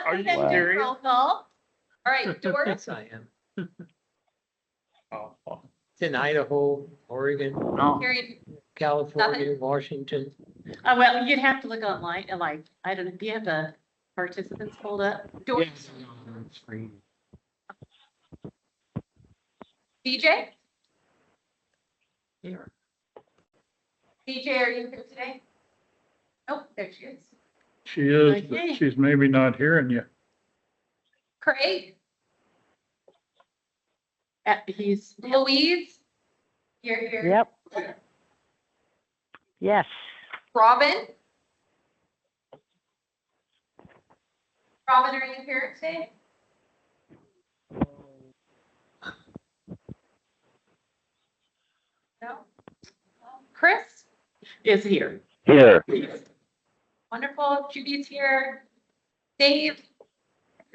Are we you have to do serious? roll call. All right, Doris, Yes, I am. Oh, It's in Idaho, Oregon, no. Carrie, California, Washington. Well, you'd have to look online, like, I don't know, do you have the participants pulled up? Doris, Yes. BJ? Here. BJ, are you here today? Oh, there she is. She is, Okay. but she's maybe not hearing you. Craig, He's, Louise? You're here. Yep. Yes. Robin? Robin, are you here today? No? Chris? is here. Here. Wonderful. Judy's here. Dave?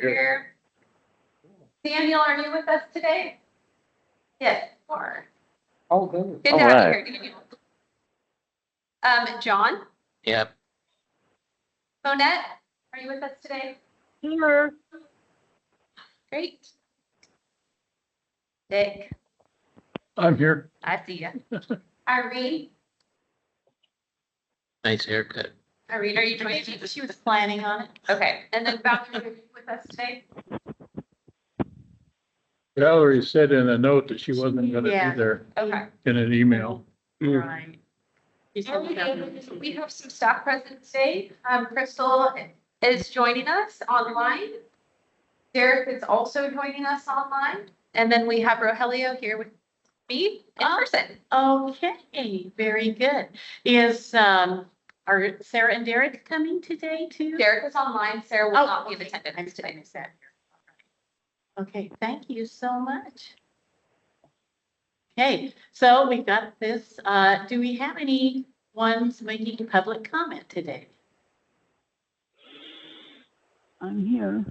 Here. Daniel, are you with us today? Yes, you are. Oh, good. Good to All have right. you here, Daniel. John? Yep. Monette, are you with us today? Here. Great. Dick, I'm here. I see you. Irene? Nice haircut. Irene, are you joining me? She was planning on it. Okay, and then Valerie, are you with us today? Valerie said in a note that she wasn't gonna Yeah. be there Okay. in an email. Right. She's And talking about- we have some staff present today. Crystal is joining us online. Derek is also joining us online. And then we have Rogelio here with me in person. Okay, very good. Is, are Sarah and Derek coming today too? Derek is online. Sarah will Oh, not be in okay. I attendance missed today. that. Okay, thank you so much. Okay, so we've got this, do we have any ones making public comment today? I'm here.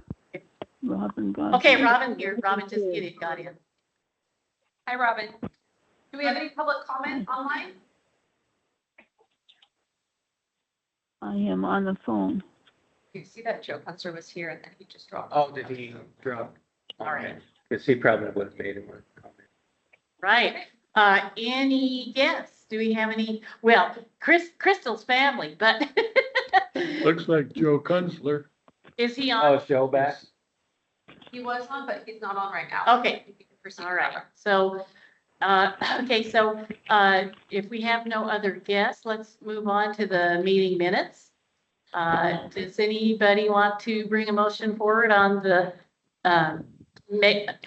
Robin got. Okay, Robin here, Robin just got in. Hi, Robin. Do we have any public comment online? I am on the phone. You see that Joe Kunstler was here and then he just dropped. Oh, did he drop? All right. Because he probably would have made him a comment. Right, any guests? Do we have any, well, Crystal's family, but Looks like Joe Kunstler. is he on? Joe back? He was on, but he's not on right now. Okay. You can proceed. All right, so, okay, so, if we have no other guests, let's move on to the meeting minutes. Does anybody want to bring a motion forward on the,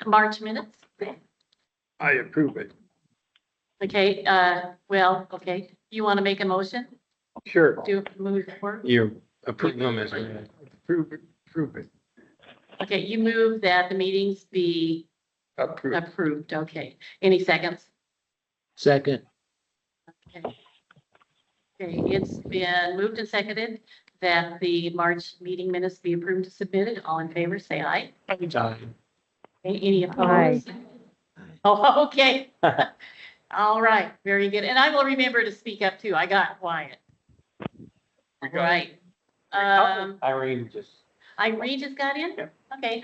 March minutes? I approve it. Okay, well, okay, you want to make a motion Sure. to move forward? You approve them as. Approve it, approve it, Okay, you move that the meetings be approve. approved, okay. Any seconds? Second. Okay. Okay, it's been moved and seconded that the March meeting minutes be approved and submitted. All in favor, say aye. Aye. Okay, any Aye. opposed? Oh, okay. All right, very good. And I will remember to speak up too. I got quiet. We got- Right. Irene just. Irene just got in? Yep. Okay.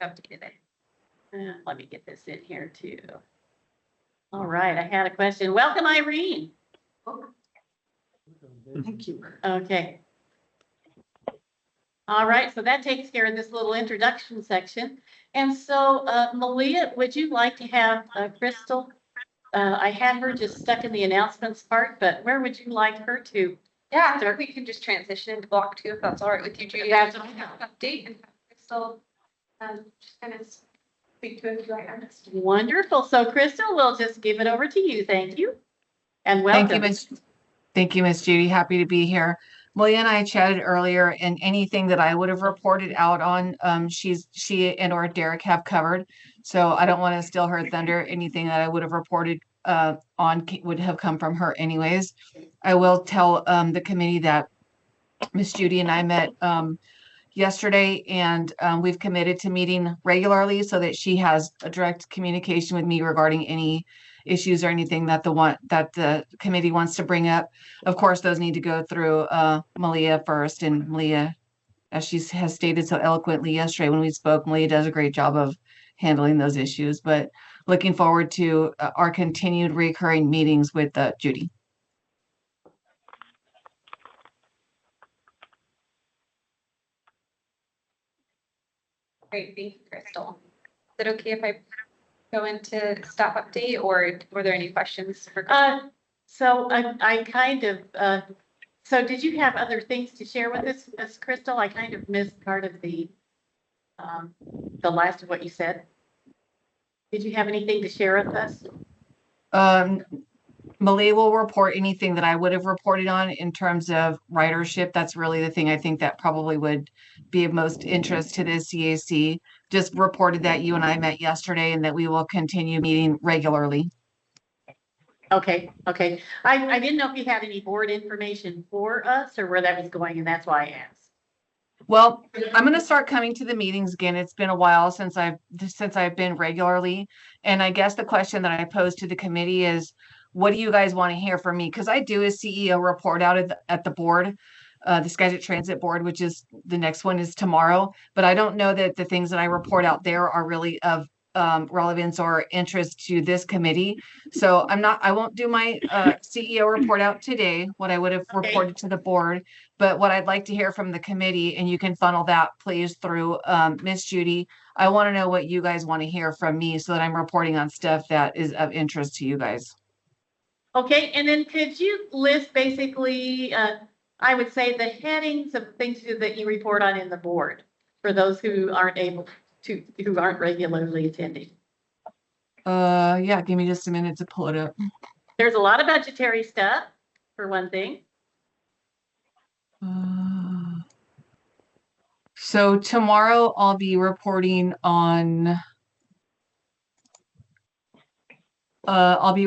Have to get it. Let me get this in here too. All right, I had a question. Welcome, Irene. Thank you. Okay. All right, so that takes care of this little introduction section. And so, Malia, would you like to have Crystal? I had her just stuck in the announcements part, but where would you like her to? Yeah, I think we can just transition into block 2 if that's all right with you, Judy. That's Just update and Crystal, just kind of speak to a few items. Wonderful. So Crystal, we'll just give it over to you. Thank you. And Thank you, welcome. Thank you, Miss Judy. Happy to be here. Malia and I chatted earlier, and anything that I would have reported out on, she and or Derek have covered. So I don't want to steal her thunder. Anything that I would have reported on would have come from her anyways. I will tell the committee that Miss Judy and I met yesterday, and we've committed to meeting regularly so that she has a direct communication with me regarding any issues or anything that the committee wants to bring up. Of course, those need to go through Malia first, and Malia as she has stated so eloquently yesterday when we spoke, Malia does a great job of handling those issues, but looking forward to our continued recurring meetings with Judy. Great, thank you, Crystal. Is it okay if I go into staff update, or were there any questions? So I kind of, so did you have other things to share with us, Crystal? I kind of missed part of the last of what you said. Did you have anything to share with us? Malia will report anything that I would have reported on in terms of ridership. That's really the thing I think that probably would be of most interest to the CAC. Just reported that you and I met yesterday and that we will continue meeting regularly. Okay. I didn't know if you had any board information for us or where that was going, and that's why I asked. Well, I'm going to start coming to the meetings again. It's been a while since I've been regularly. And I guess the question that I posed to the committee is, what do you guys want to hear from me? Because I do a CEO report out at the board, the Skagit Transit board, which is the next one is tomorrow. But I don't know that the things that I report out there are really of relevance or interest to this committee. So I won't do my CEO report out today, what I would have reported to the board, but what I'd like to hear from the committee, and you can funnel that please through Miss Judy. I want to know what you guys want to hear from me so that I'm reporting on stuff that is of interest to you guys. Okay, and then could you list basically, I would say the headings of things that you report on in the board for those who aren't who aren't regularly attending? Yeah, give me just a minute to pull it up. There's a lot of budgetary stuff, for one thing. So tomorrow I'll be reporting on I'll be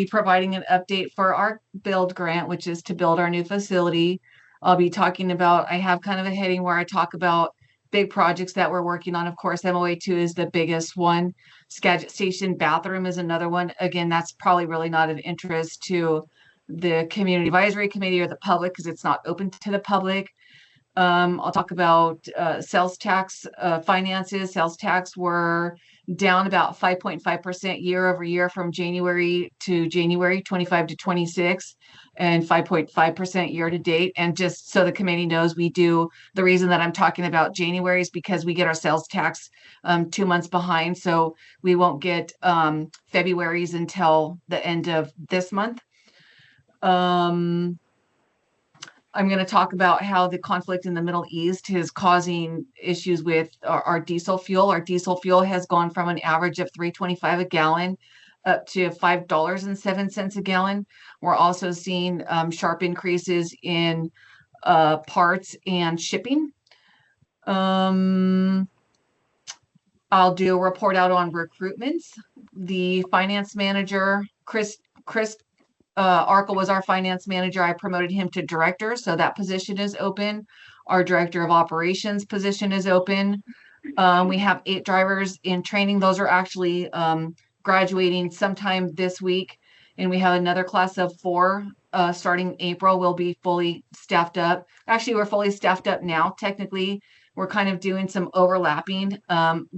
providing an update for our build grant, which is to build our new facility. I'll be talking about, I have kind of a heading where I talk about big projects that we're working on. Of course, MOA2 is the biggest one. Skagit Station bathroom is another one. Again, that's probably really not of interest to the Community Advisory Committee or the public because it's not open to the public. I'll talk about sales tax finances. Sales tax were down about 5.5% year over year from January to January 25 to 26 and 5.5% year to date. And just so the committee knows, the reason that I'm talking about January is because we get our sales tax 2 months behind. So we won't get February's until the end of this month. I'm going to talk about how the conflict in the Middle East is causing issues with our diesel fuel. Our diesel fuel has gone from an average of $3.25 a gallon up to $5.07 a gallon. We're also seeing sharp increases in parts and shipping. I'll do a report out on recruitments. The finance manager, Chris Arkle was our finance manager. I promoted him to director, so that position is open. Our director of operations position is open. We have 8 drivers in training. Those are actually graduating sometime this week. And we have another class of 4 starting April. We'll be fully staffed up. Actually, we're fully staffed up now. Technically, we're kind of doing some overlapping,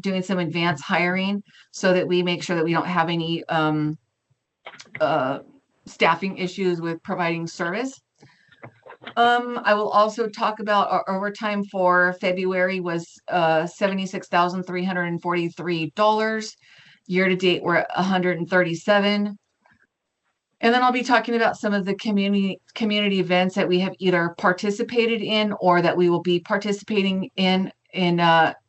doing some advanced hiring so that we make sure that we don't have any staffing issues with providing service. I will also talk about our overtime for February was $76,343. Year to date, we're at $137. And then I'll be talking about some of the community events that we have either participated in or that we will be participating in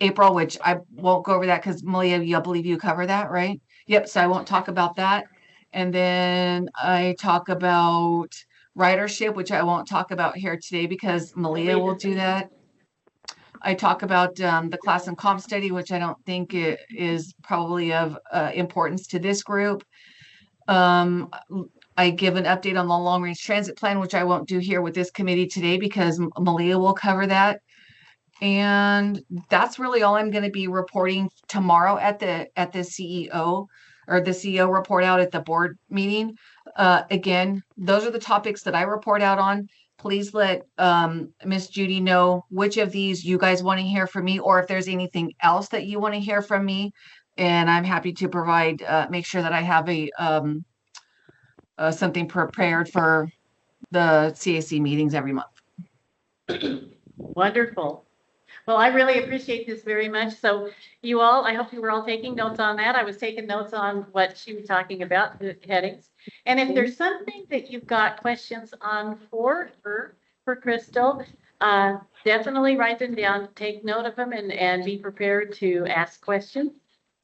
April, which I won't go over that because Malia, I believe you cover that, right? Yep, so I won't talk about that. And then I talk about ridership, which I won't talk about here today because Malia will do that. I talk about the class and comp study, which I don't think it is probably of importance to this group. I give an update on the long range transit plan, which I won't do here with this committee today because Malia will cover that. And that's really all I'm going to be reporting tomorrow at the CEO or the CEO report out at the board meeting. Again, those are the topics that I report out on. please let Miss Judy know which of these you guys want to hear from me, or if there's anything else that you want to hear from me. And I'm happy to provide, make sure that I have something prepared for the CAC meetings every month. Wonderful. Well, I really appreciate this very much. So you all, I hope you were all taking notes on that. I was taking notes on what she was talking about, the headings. And if there's something that you've got questions on for her, for Crystal, definitely write them down, take note of them, and be prepared to ask questions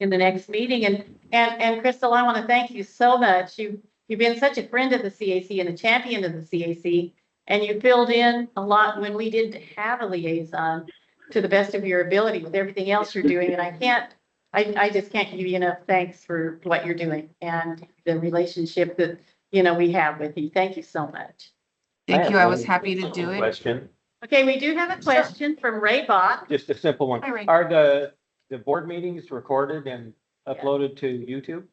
in the next meeting. And Crystal, I want to thank you so much. You've been such a friend of the CAC and a champion of the CAC, and you filled in a lot when we didn't have a liaison to the best of your ability with everything else you're doing. And I just can't give you enough thanks for what you're doing and the relationship that, we have with you. Thank you so much. Thank you. I was one happy to do it. Question, Okay, we do have a question from Ray Bott. just a simple one. Hi, Ray. Are the board meetings recorded and uploaded to YouTube?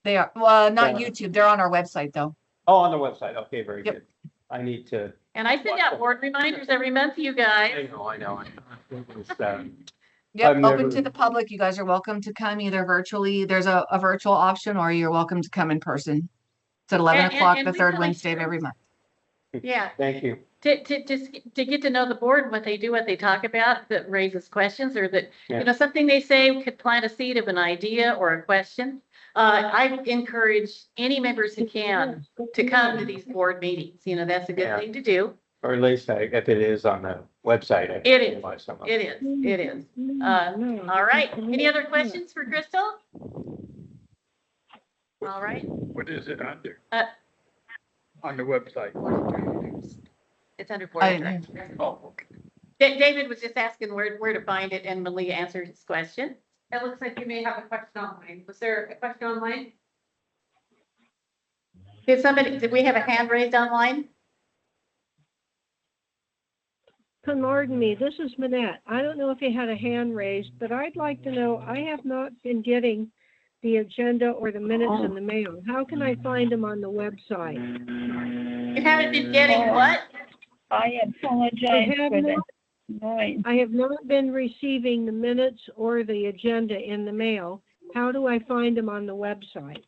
They are, well, not Yeah. YouTube. They're on our website though. Oh, on the website. Okay, very Yep. good. I need to, And I send out board reminders every month, you guys. I know. It's, Yep, I've open never- to the public. You guys are welcome to come either virtually. There's a virtual option, or you're welcome to come in person. It's at 11 And- o'clock, and the we third really Wednesday of should. every month. Yeah, Thank you. to get to know the board, what they do, what they talk about, that raises questions, or that, Yeah. something they say could plant a seed of an idea or a question. I encourage any members who can to come to these board meetings. That's a good Yeah. thing to do. Or at least if it is on the website. I can It is. realize some of It is, it is. All right, any other questions for Crystal? All right, What is it under? Uh, On the website? It's under board I of didn't directors. Oh, okay. David was just asking where to find it, and Malia answered his question. It looks like you may have a question online. Was there a question online? Did we have a hand raised online? Pardon me, this is Manette. I don't know if you had a hand raised, but I'd like to know, I have not been getting the agenda or the minutes in the mail. How can I find them on the website? You haven't been getting what? I apologize have for not- the noise. I have not been receiving the minutes or the agenda in the mail. How do I find them on the website?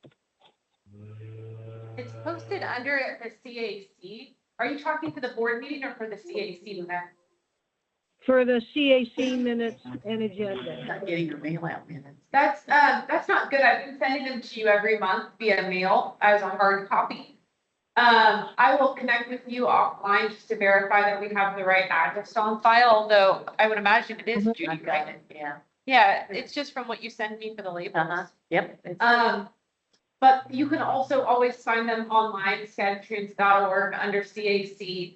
It's posted under the CAC. Are you talking for the board meeting or for the CAC? Lynette? For the CAC minutes and agenda. Not getting your mail out minutes. That's not good. I've been sending them to you every month via mail as a hard copy. I will connect with you offline just to verify that we have the right address on file, although I would imagine it is Judy, I've got right? it, yeah. Yeah, it's just from what you send me for the labels. Uh-huh, yep. it's- But you can also always find them online, skagitransit.org under CAC.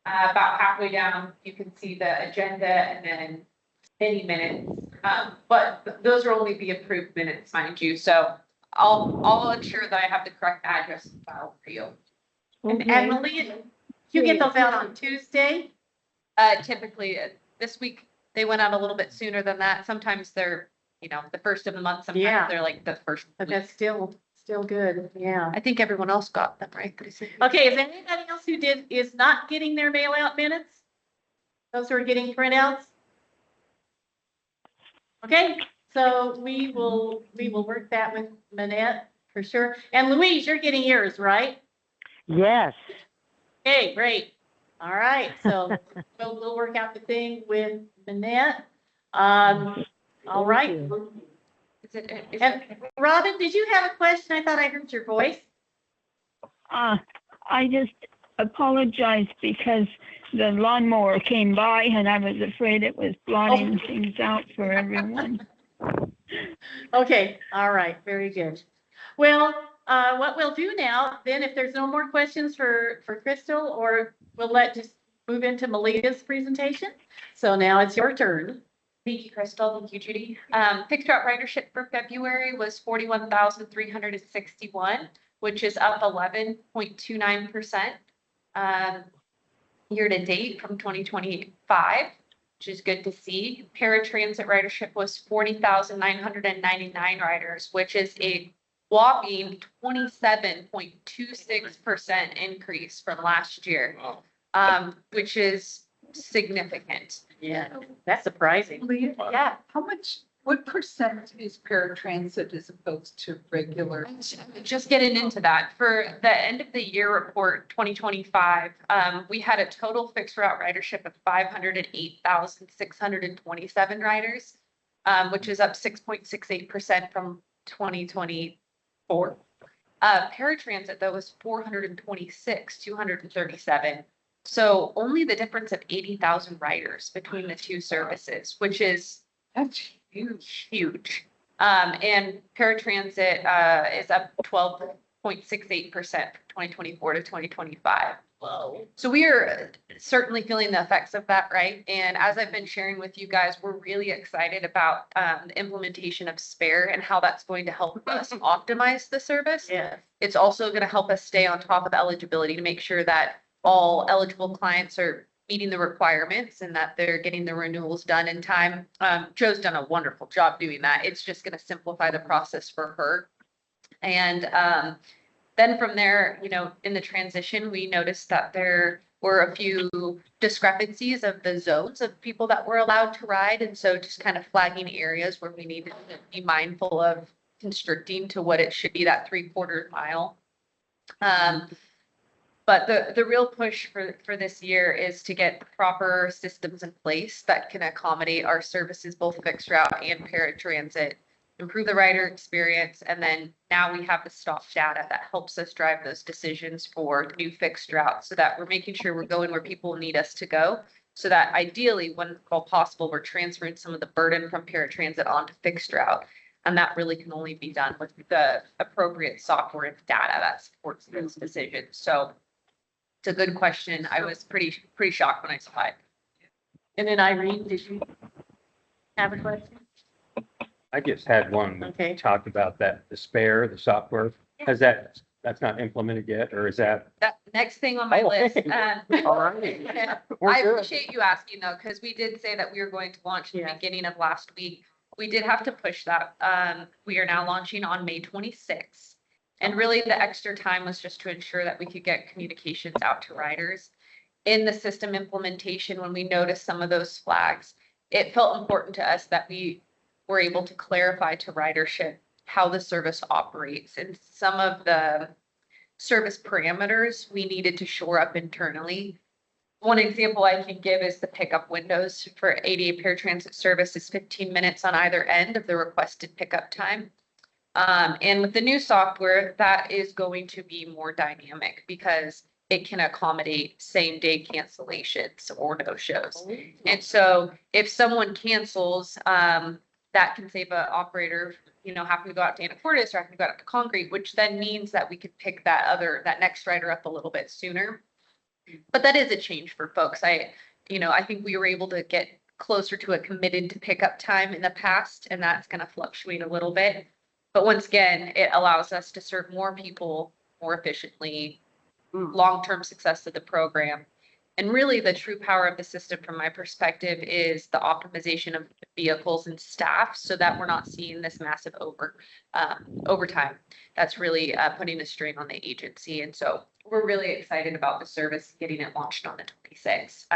About halfway down, you can see the agenda and then any minutes. But those will only be approved minutes, mind you, so I'll ensure that I have the correct address and file for you. And Okay. Malia, you get those out on Tuesday? Typically, this week, they went out a little bit sooner than that. Sometimes they're, the first of the month, Yeah. sometimes they're like the first But week. that's still good, yeah. I think everyone else got them, right? Okay, is there anybody else who is not getting their mail out minutes? Those who are getting printouts? Okay, so we will work that with Manette for sure. And Louise, you're getting yours, right? Yes. Okay, great. All right, so we'll work out the thing with Manette. All right. And Robin, did you have a question? I thought I heard your voice. I just apologize because the lawnmower came by and I was afraid it was blotting things out for everyone. Okay, all right, very good. Well, what we'll do now, then, if there's no more questions for Crystal, or we'll just move into Malia's presentation. So now it's your turn. Thank you, Crystal. Thank you, Judy. Fixed route ridership for February was 41,361, which is up 11.29%. Year to date from 2025, which is good to see. Paratransit ridership was 40,999 riders, which is a whopping 27.26% increase from last year. Wow. which is significant. Yeah, that's surprising. Yeah. What percent is paratransit as opposed to regular? Just getting into that, for the end of the year report, 2025, we had a total fixed route ridership of 508,627 riders, which is up 6.68% from 2024. Paratransit, though, was 426,237. So only the difference of 80,000 riders between the two services, which is That's huge. huge. And paratransit is up 12.68% from 2024 to 2025. Whoa. So we are certainly feeling the effects of that, right? And as I've been sharing with you guys, we're really excited about the implementation of Spare and how that's going to help us optimize the service. Yeah. It's also going to help us stay on top of eligibility to make sure that all eligible clients are meeting the requirements and that they're getting the renewals done in time. Joe's done a wonderful job doing that. It's just going to simplify the process for her. And then from there, you know, in the transition, we noticed that there were a few discrepancies of the zones of people that were allowed to ride. And so just kind of flagging areas where we needed to be mindful of constricting to what it should be, that 3/4 mile. But the real push for this year is to get proper systems in place that can accommodate our services, both fixed route and paratransit, improve the rider experience. And then now we have the stop data that helps us drive those decisions for new fixed routes so that we're making sure we're going where people need us to go. So that ideally, when all possible, we're transferring some of the burden from paratransit onto fixed route. And that really can only be done with the appropriate software and data that supports those decisions. So it's a good question. I was pretty shocked when I saw it. And then Irene, did you have a question? I just had one Okay. that talked about that, the Spare, the software. That's not implemented yet, or is that? That next thing on my Oh, list. hey. All right. Yeah. We're I good. appreciate you asking though, because we did say that we were going to launch in the Yeah. beginning of last week. We did have to push that. We are now launching on May 26th. And really the extra time was just to ensure that we could get communications out to riders. In the system implementation, when we noticed some of those flags, it felt important to us that we were able to clarify to ridership how the service operates, and some of the service parameters we needed to shore up internally. One example I can give is the pickup windows for ADA paratransit service is 15 minutes on either end of the requested pickup time. And with the new software, that is going to be more dynamic because it can accommodate same day cancellations or no shows. And so if someone cancels, that can save an operator, you know, having to go out to Anacortes or having to go out to Concrete, which then means that we could pick that next rider up a little bit sooner. But that is a change for folks. I think we were able to get closer to a committed to pickup time in the past, and that's going to fluctuate a little bit. But once again, it allows us to serve more people more efficiently, long-term success of the program. And really the true power of the system from my perspective is the optimization of vehicles and staff so that we're not seeing this massive overtime. That's really putting a strain on the agency. And so we're really excited about the service getting it launched on the 26th.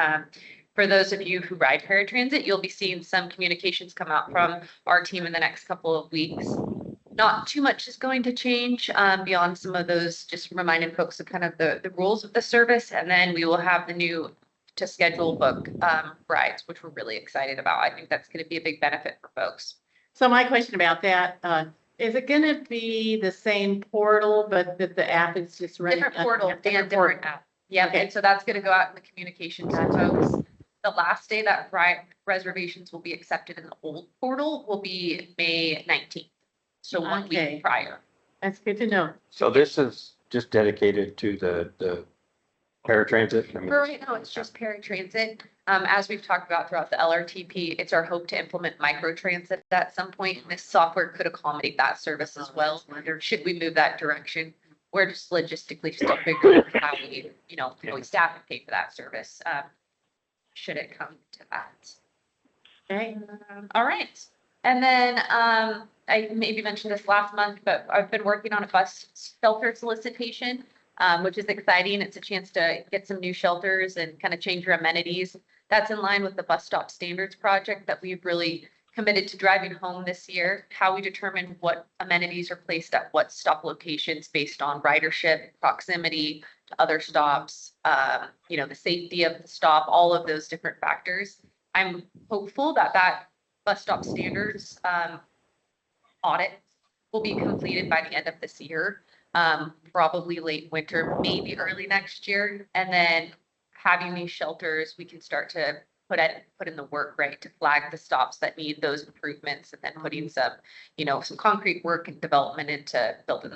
For those of you who ride paratransit, you'll be seeing some communications come out from our team in the next couple of weeks. Not too much is going to change beyond some of those, just reminding folks of kind of the rules of the service. And then we will have the new to schedule book rides, which we're really excited about. I think that's going to be a big benefit for folks. So my question about that, is it gonna be the same portal, but that the app is just running? Different portal and different portal? app. Yeah, Okay. and so that's going to go out in the communications to folks. The last day that reservations will be accepted in the old portal will be May 19th. So 1 Okay. week prior. That's good to know. So this is just dedicated to the paratransit? I mean, For right now, it's just paratransit. As we've talked about throughout the LRTP, it's our hope to implement microtransit at some point. And this software could accommodate that service as well. Should we move that direction? We're just logistically still figuring out how we staff and pay for that service. Should it come to that. Okay. All right. And then I maybe mentioned this last month, but I've been working on a bus shelter solicitation. which is exciting. It's a chance to get some new shelters and kind of change your amenities. That's in line with the bus stop standards project that we've really committed to driving home this year, how we determine what amenities are placed at what stop locations based on ridership, proximity to other stops, the safety of the stop, all of those different factors. I'm hopeful that bus stop standards audit will be completed by the end of this year, probably late winter, maybe early next year. And then having these shelters, we can start to put in the work, right, to flag the stops that need those improvements, and then putting some concrete work and development into building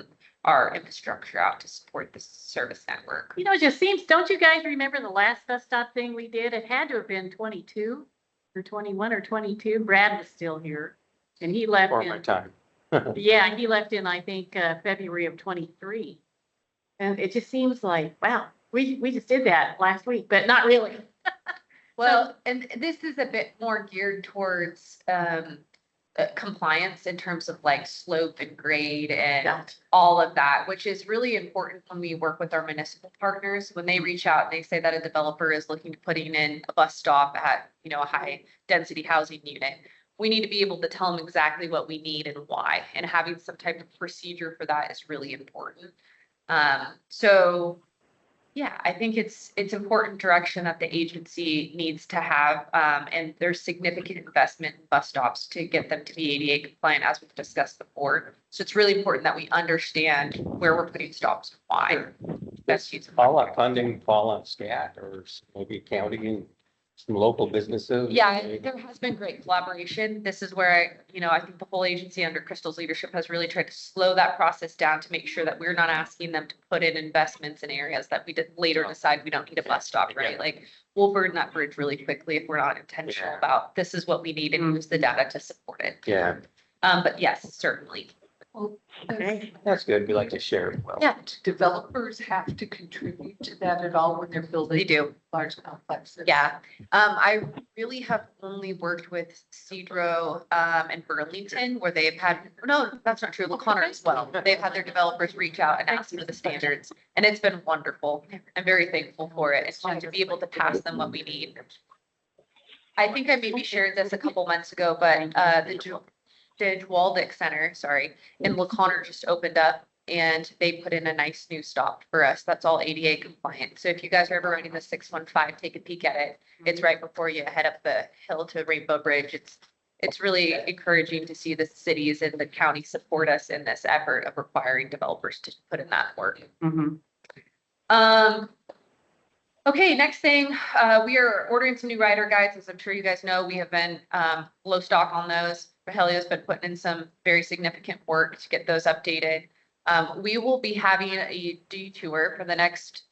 our infrastructure out to support the service network. It just seems, don't you guys remember the last bus stop thing we did? It had to have been 22 or 21 or 22. Brad was still here and he left For my in, time. yeah, he left in, I think, February of 23. And it just seems like, wow, we just did that last week, but not really. Well, and this is a bit more geared towards compliance in terms of like slope and grade and Yeah. all of that, which is really important when we work with our municipal partners. When they reach out and they say that a developer is looking to putting in a bus stop at, a high density housing unit, we need to be able to tell them exactly what we need and why. And having some type of procedure for that is really important. So yeah, I think it's important direction that the agency needs to have, and there's significant investment in bus stops to get them to be ADA compliant, as we've discussed before. So it's really important that we understand where we're putting stops and why. Best use of All that funding fall on SCAT or maybe county and some local businesses. Yeah, there has been great collaboration. This is where I think the whole agency under Crystal's leadership has really tried to slow that process down to make sure that we're not asking them to put in investments in areas that we did later decide we don't need a bus stop, right? Like we'll burn that bridge really quickly if we're not intentional about this is what we need and use the data to support it. Yeah, But yes, certainly. Well, Okay. that's good. We like to share it well. Yeah, do developers have to contribute to that at all when they're they building do. large complexes? Yeah, I really have only worked with Cedro and Burlington where they've had, no, that's not true, LaConner as well. They've had their developers reach out and ask for the standards, and it's been wonderful. I'm very thankful for it, and to be able to pass them what we need. I think I maybe shared this a couple months ago, but the Waldick Center, in LaConner just opened up. And they put in a nice new stop for us. That's all ADA compliant. So if you guys are ever running the 615, take a peek at it. It's right before you head up the hill to Rainbow Bridge. It's really encouraging to see the cities and the county support us in this effort of requiring developers to put in that work. Okay, next thing, we are ordering some new rider guides. As I'm sure you guys know, we have been low stock on those. Rogelio's been putting in some very significant work to get those updated. We will be having a detour for the next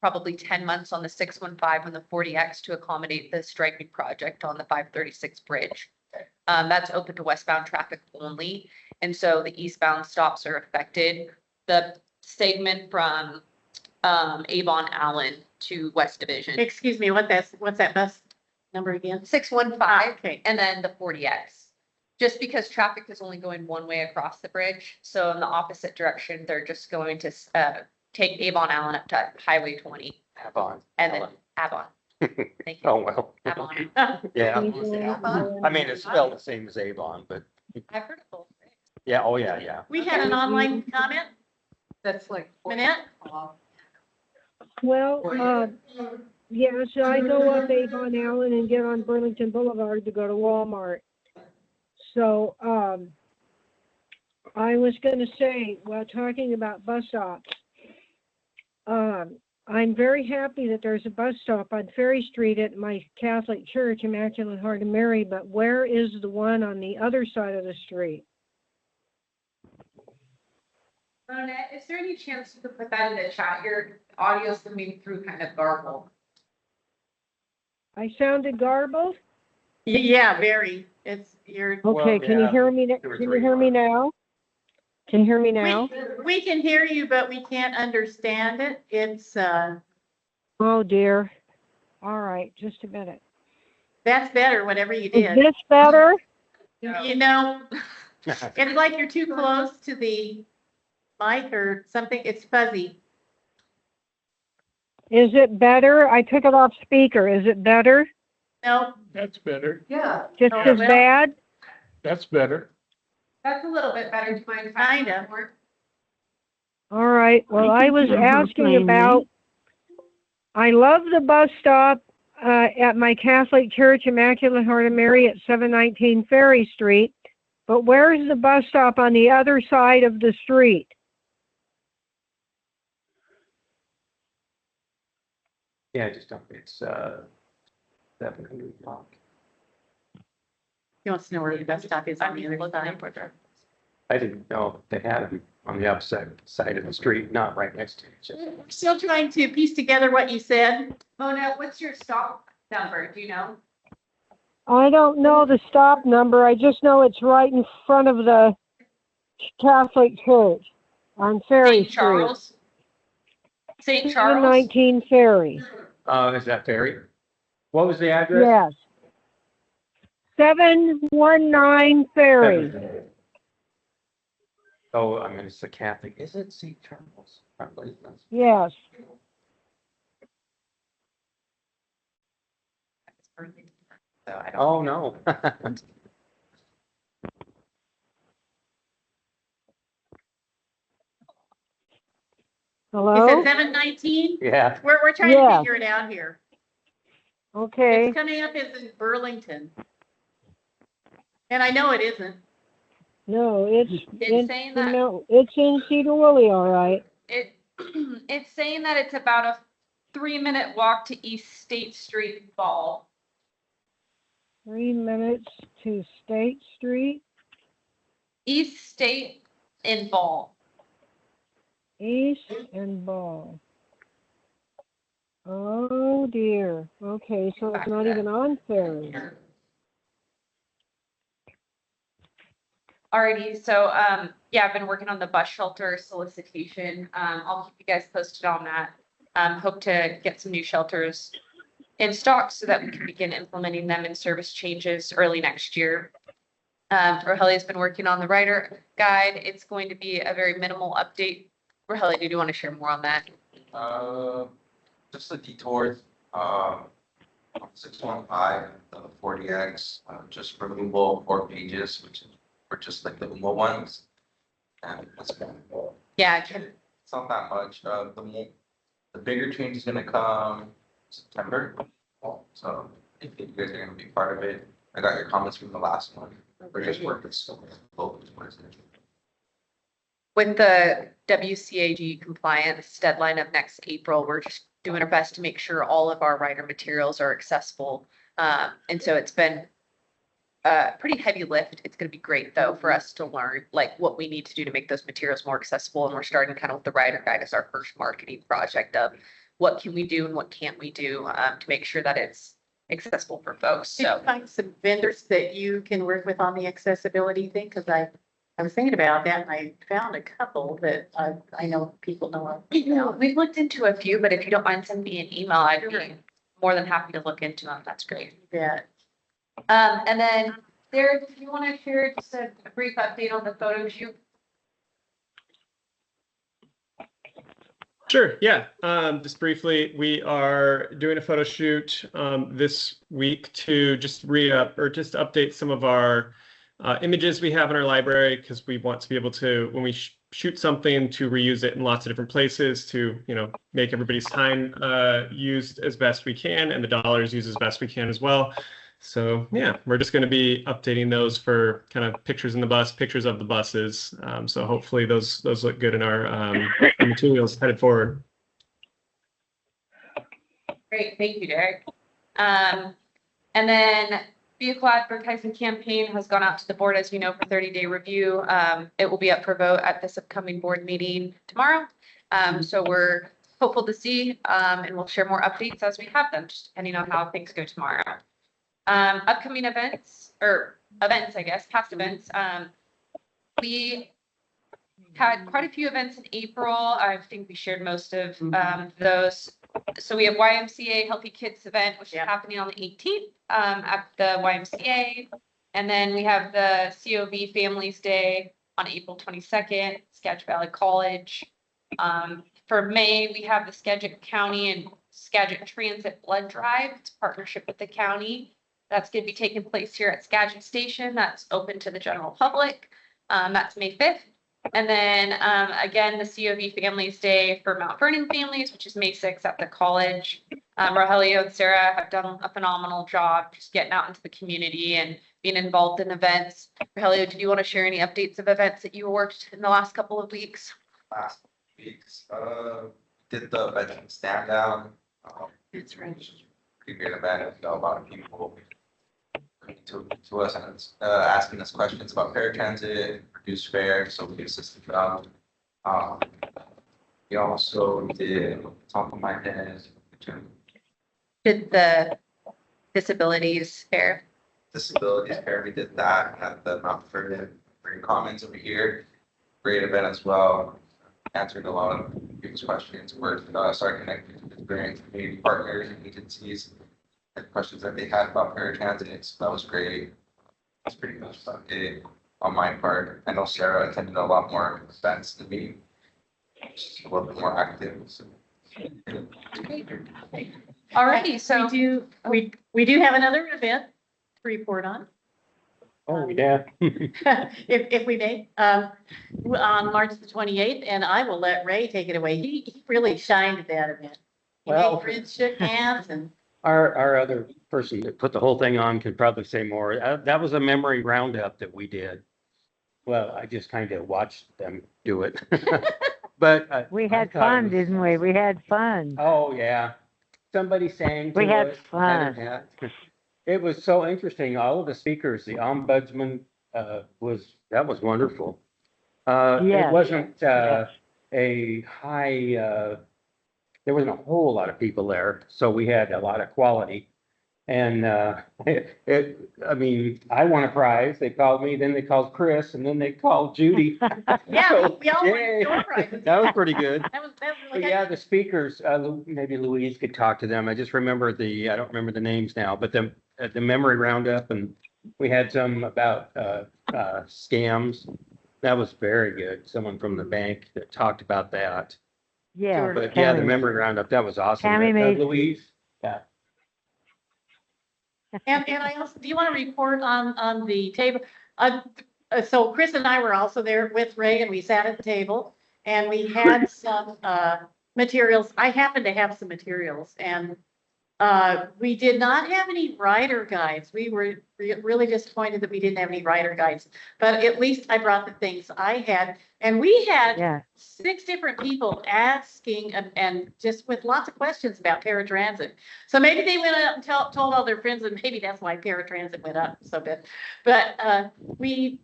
probably 10 months on the 615 and the 40X to accommodate the striping project on the 536 bridge. That's open to westbound traffic only. And so the eastbound stops are affected. The segment from Avon Allen to West Division. Excuse me, what's that bus number again? 615 Okay. and then the 40X. Just because traffic is only going one way across the bridge. So in the opposite direction, they're just going to take Avon Allen up to Highway 20 Have on. and then Avon. Thank you. Oh, well. Avon. Yeah. Avon? I mean, it's spelled the same as Avon, but I've heard of both. yeah, oh, yeah. We had an online comment, That's like. Minette? Well, yes, I go up Avon Allen and get on Burlington Boulevard to go to Walmart. So, I was gonna say, while talking about bus stops, I'm very happy that there's a bus stop on Ferry Street at my Catholic church, Immaculate Heart of Mary, but where is the one on the other side of the street? Monette, is there any chance you could put that in the chat? Your audio's coming through kind of garbled. I sounded garbled? Yeah, very. You're. Okay, can you yeah, hear me, there were can you three hear me now? Can you hear me now? We can hear you, but we can't understand it. It's, Oh dear. All right, just a minute. that's better, whatever you Is did. this better? It's like you're too close to the mic or something. It's fuzzy. Is it better? I took it off speaker. Is it better? No, That's better. Yeah. Just Oh, as well. bad? That's better. That's a little bit better. Do you mind if I? Kinda. more? All right. Well, I was asking plainly. about, I love the bus stop at my Catholic Church, Immaculate Heart of Mary at 719 Ferry Street. But where's the bus stop on the other side of the street? Yeah, just don't, it's, 700 block. he wants to know where the bus stop is on the other side. I didn't know they had them on the opposite side of the street, not right next to each other. We're still trying to piece together what you said. Mona, what's your stop number? Do you know? I don't know the stop number. I just know it's right in front of the Catholic Church on Ferry St. Street. Charles? St. Charles? 719 Ferry. Is that Ferry? What was the address? Yes. 719 Ferry. Oh, I mean, it's the Catholic. Is it St. Charles? Probably. Yes. So I don't. Oh, no. You Hello? said 719? Yeah. We're trying to Yeah. figure it out here. Okay. It's coming up as in Burlington. And I know it isn't. No, it's saying that- no, it's in Cedar Woolley, all right. It's saying that it's about a 3-minute walk to East State Street, Ball. 3 minutes to State Street, East State in Ball. East and Ball. Oh dear. Okay, so it's not even on Ferry. Alrighty, so, yeah, I've been working on the bus shelter solicitation. I'll keep you guys posted on that. Hope to get some new shelters in stock so that we can begin implementing them in service changes early next year. Rohelia's been working on the rider guide. It's going to be a very minimal update. Rohelia, did you want to share more on that? Just the detours, 615, the 40X, just removal of 4 pages, which were just like the UMO ones. And it's Yeah, not that much. The bigger change is gonna come September. So I think you guys are gonna be part of it. I got your comments from the last one. We're just working so close towards it. with the WCAG compliance deadline of next April, we're just doing our best to make sure all of our rider materials are accessible. And so it's been a pretty heavy lift. It's gonna be great though for us to learn like what we need to do to make those materials more accessible. And we're starting kind of with the rider guide as our first marketing project of what can we do and what can't we do to make sure that it's accessible for folks. Did you So find some vendors that you can work with on the accessibility thing? Because I was thinking about that and I found a couple that I know people know of. we've looked into a few, but if you don't mind sending me an email, I'd be more than happy to look into them. That's great. Yeah. And then Derek, if you want to share just a brief update on the photo shoot. Sure, yeah. Just briefly, we are doing a photo shoot this week to just re-up or just update some of our images we have in our library, because we want to be able to, when we shoot something, to reuse it in lots of different places to, make everybody's time used as best we can and the dollars used as best we can as well. So yeah, we're just going to be updating those for kind of pictures in the bus, pictures of the buses. So hopefully those look good in our materials headed forward. Great, thank you, Derek. And then vehicle advertising campaign has gone out to the board, as you know, for 30-day review. It will be up for vote at this upcoming board meeting tomorrow. So we're hopeful to see, and we'll share more updates as we have them, just depending on how things go tomorrow. Upcoming events, I guess, past events. We had quite a few events in April. I think we shared most of those. So we have YMCA Healthy Kids event, which is happening on the 18th at the YMCA. And then we have the COV Families Day on April 22nd, Skagit Valley College. For May, we have the Skagit County and Skagit Transit Blood Drive. It's a partnership with the county. That's going to be taking place here at Skagit Station. That's open to the general public. That's May 5th. And then again, the COV Families Day for Mount Vernon families, which is May 6th at the college. Rogelio and Sarah have done a phenomenal job just getting out into the community and being involved in events. Rogelio, did you want to share any updates of events that you worked in the last couple of weeks? Last weeks, did the veteran stand down. That's right. Pretty great event. A lot of people coming to us and asking us questions about paratransit, reduced fare, so we assisted them. We also did, top of my head, Did the disabilities fair? disabilities fair, we did that at the Mount Vernon Green Commons over here. Great event as well. Answered a lot of people's questions, worked, started connecting with various community partners and agencies. And questions that they had about paratransit, so that was great. It's pretty much about it on my part. I know Sarah attended a lot more events than me. She's a little bit more active, so. Alrighty, so We do have another event to report on. Oh, yeah. If we may, on March the 28th, and I will let Ray take it away. He really shined at that event. He Well- made friends, shook hands, and Our other person that put the whole thing on could probably say more. That was a memory roundup that we did. Well, I just kind of watched them do it. But. We I had thought it fun, was- didn't we? We had fun. Oh, yeah. Somebody sang to We had it, fun. It was so interesting. All of the speakers, the ombudsman, that was wonderful. It Yes, wasn't, yes. a high, there wasn't a whole lot of people there, so we had a lot of quality. And, I mean, I won a prize. They called me, then they called Chris, and then they called Judy. yeah, So, we all went yay. door prizes. That was pretty good. That was But really yeah, good. the speakers, maybe Louise could talk to them. I just remember I don't remember the names now, but the memory roundup, and we had some about, scams. That was very good. Someone from the bank that talked about that. Yeah. Sure. But yeah, the Tammy. memory roundup, that was awesome. Tammy made- Louise, yeah. And I also, do you want to report on the table? So Chris and I were also there with Ray, and we sat at the table, and we had some materials. I happened to have some materials, and we did not have any rider guides. We were really disappointed that we didn't have any rider guides, but at least I brought the things I had, and we had Yeah. 6 different people asking and just with lots of questions about paratransit. So maybe they went out and told all their friends, and maybe that's why paratransit went up so bad. But we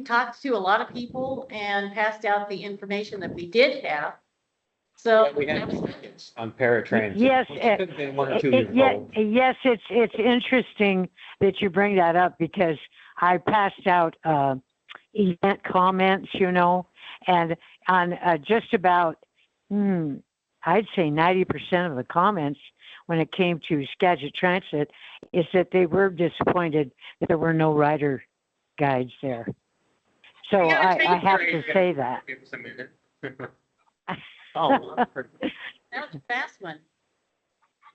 talked to a lot of people and passed out the information that we did have. So Yeah, we had that was- tickets on paratransit. Yes, which could have been 1 or 2 years old. Yes, it's interesting that you bring that up because I passed out event comments, and on just about, I'd say 90% of the comments when it came to Skagit Transit is that they were disappointed that there were no rider guides there. So We gotta I take have a to say that. Give us a minute. Oh, That was a fast one.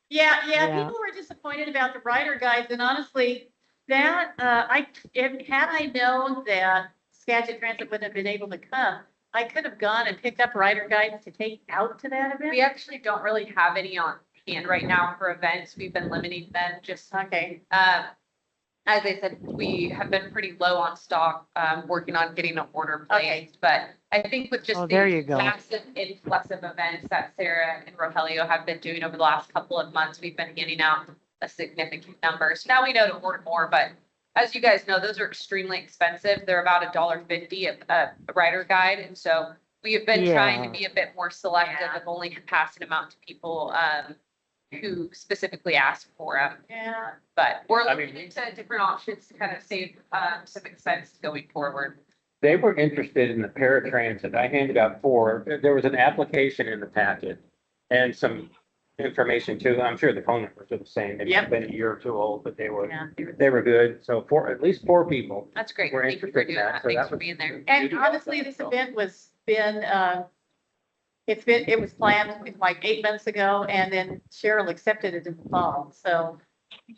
Yeah, Yeah. people were disappointed about the rider guides, and honestly, that, had I known that Skagit Transit wouldn't have been able to come, I could have gone and picked up rider guides to take out to that event. We actually don't really have any on hand right now for events. We've been limiting them just, Okay, as I said, we have been pretty low on stock, working on getting an order Okay. placed. But I think with just Oh, there the you go. massive influx of events that Sarah and Rogelio have been doing over the last couple of months, we've been getting out a significant number. So now we know to order more, but as you guys know, those are extremely expensive. They're about $1.50 a rider guide. And so we have been trying to Yeah. be a bit more selective Yeah. of only passing them out to people, who specifically ask for them. yeah. But we're I looking mean- into different options to kind of save some expense going forward. They were interested in the paratransit. I handed out 4. There was an application in the packet and some information too. I'm sure the phone numbers are the same. They've Yep. been a year or 2 old, but they were Yeah. good. So at least 4 people. That's great. We're Thank you for interested in doing that, that. so Thanks that for was- being there. And honestly, this event it was planned like 8 months ago, and then Cheryl accepted it in the fall, so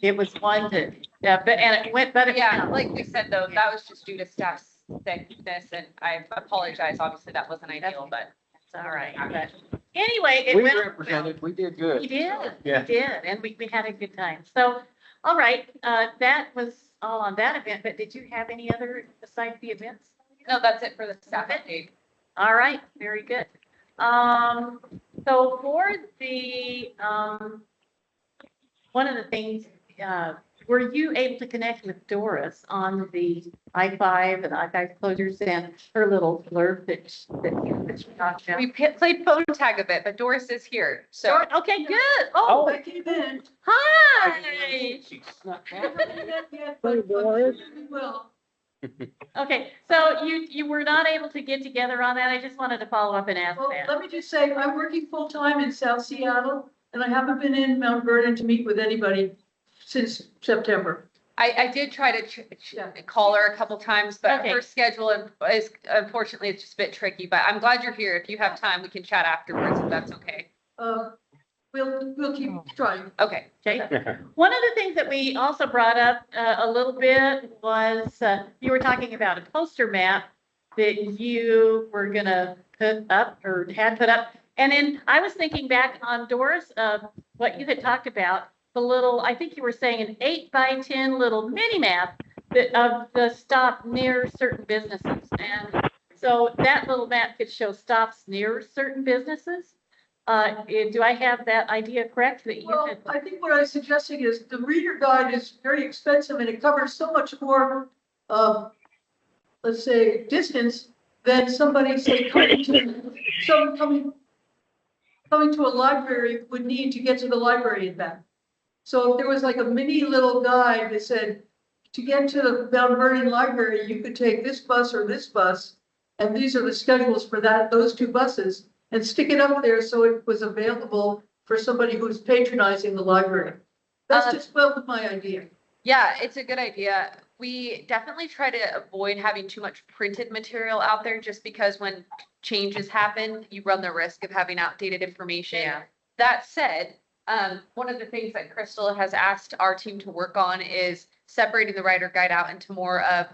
it was one that, and it went, but it. Yeah, like we said though, that was just due to staff sickness, and I apologize, obviously that wasn't ideal, but. It's all right, but anyway, it We went. represented, we did good. We did, Yeah. we did, and we had a good time. So, all right, that was all on that event, but did you have any other besides the events? No, that's it for the staff update. All right, very good. So for the, one of the things, were you able to connect with Doris on the I-5 and I-5 closures and her little blurb that she talked about? We played phone tag a bit, but Doris is here, so. Okay, good. Oh, I came in. hi. Well, Okay, so you were not able to get together on that. I just wanted to follow up and ask well, that. let me just say, I'm working full-time in South Seattle, and I haven't been in Mount Vernon to meet with anybody since September. I did try to call her a couple times, but Okay. her schedule is, unfortunately, it's just a bit tricky, but I'm glad you're here. If you have time, we can chat afterwards, if that's okay. We'll keep trying. Okay. Okay. One of the things that we also brought up a little bit was you were talking about a poster map that you were gonna put up or had put up. And then I was thinking back on Doris, what you had talked about, the little, I think you were saying an 8x10 little mini map that of the stop near certain businesses. And so that little map could show stops near certain businesses. Do I have that idea correct that you Well, had? I think what I was suggesting is the reader guide is very expensive and it covers so much more, let's say, distance than somebody, say, coming to a library would need to get to the library and back. So if there was like a mini little guide that said, to get to the Mount Vernon Library, you could take this bus or this bus, and these are the schedules for those two buses, and stick it up there so it was available for somebody who's patronizing the library. That's just my idea. Yeah, it's a good idea. We definitely try to avoid having too much printed material out there just because when changes happen, you run the risk of having outdated information. Yeah. That said, one of the things that Crystal has asked our team to work on is separating the rider guide out into more of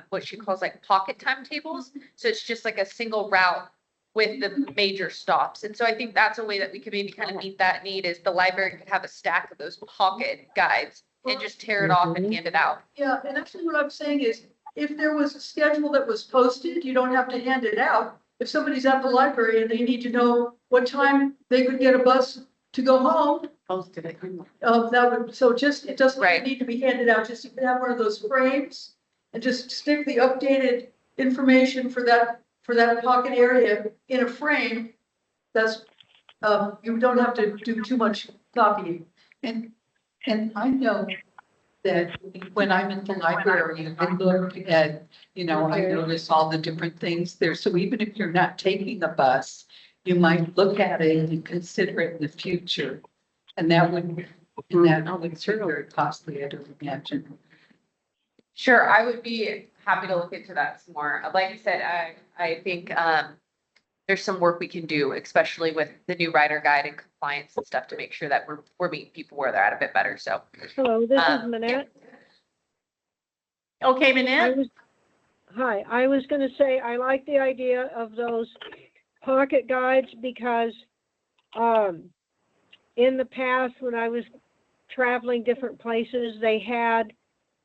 what she calls like pocket timetables. So it's just like a single route with the major stops. And so I think that's a way that we could maybe kind of meet that need is the library could have a stack of those pocket guides and just tear it off and hand it out. Yeah, and actually what I'm saying is, if there was a schedule that was posted, you don't have to hand it out. If somebody's at the library and they need to know what time they could get a bus to go home, Posted it. that would, so just, it doesn't Right. need to be handed out, just you can have one of those frames and just stick the updated information for that pocket area in a frame. That's, you don't have to do too much copying. And I know that when I'm in the library, I look at, I notice all the different things there. So even if you're not taking a bus, you might look at it and consider it in the future. And that would be very costly, I don't imagine. Sure, I would be happy to look into that some more. Like I said, I think there's some work we can do, especially with the new rider guide and compliance and stuff to make sure that we're meeting people where they're at a bit better. So. Hello, this is Manette. Okay, Manette? Hi, I was gonna say, I like the idea of those pocket guides because, in the past, when I was traveling different places, they had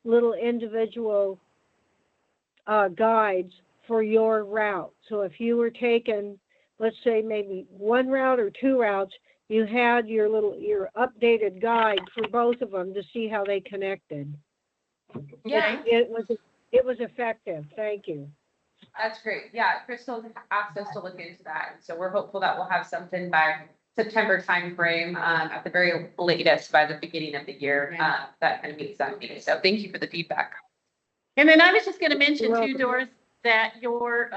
little individual, guides for your route. So if you were taking, let's say maybe one route or two routes, you had your updated guide for both of them to see how they connected. Yeah. It was effective. Thank you. That's great. Yeah, Crystal asked us to look into that. And so we're hopeful that we'll have something by September timeframe, at the very latest by the beginning of the year, that kind of meets that need. So thank you for the feedback. And then I was just gonna mention too, Doris, that your,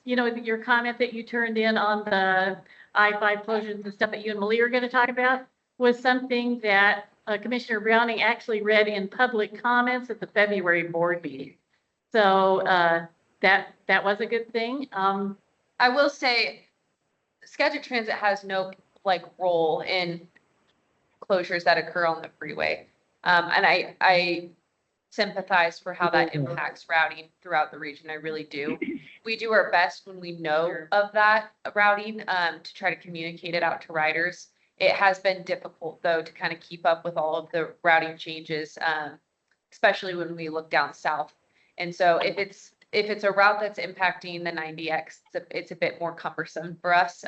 your comment that you turned in on the I-5 closures and stuff that you and Malia are gonna talk about was something that Commissioner Browning actually read in public comments at the February board meeting. So that was a good thing. I will say, Skagit Transit has no like role in closures that occur on the freeway. And I sympathize for how that impacts routing throughout the region. I really do. We do our best when we know of that routing, to try to communicate it out to riders. It has been difficult though to kind of keep up with all of the routing changes, especially when we look down south. And so if it's a route that's impacting the 90X, it's a bit more cumbersome for us.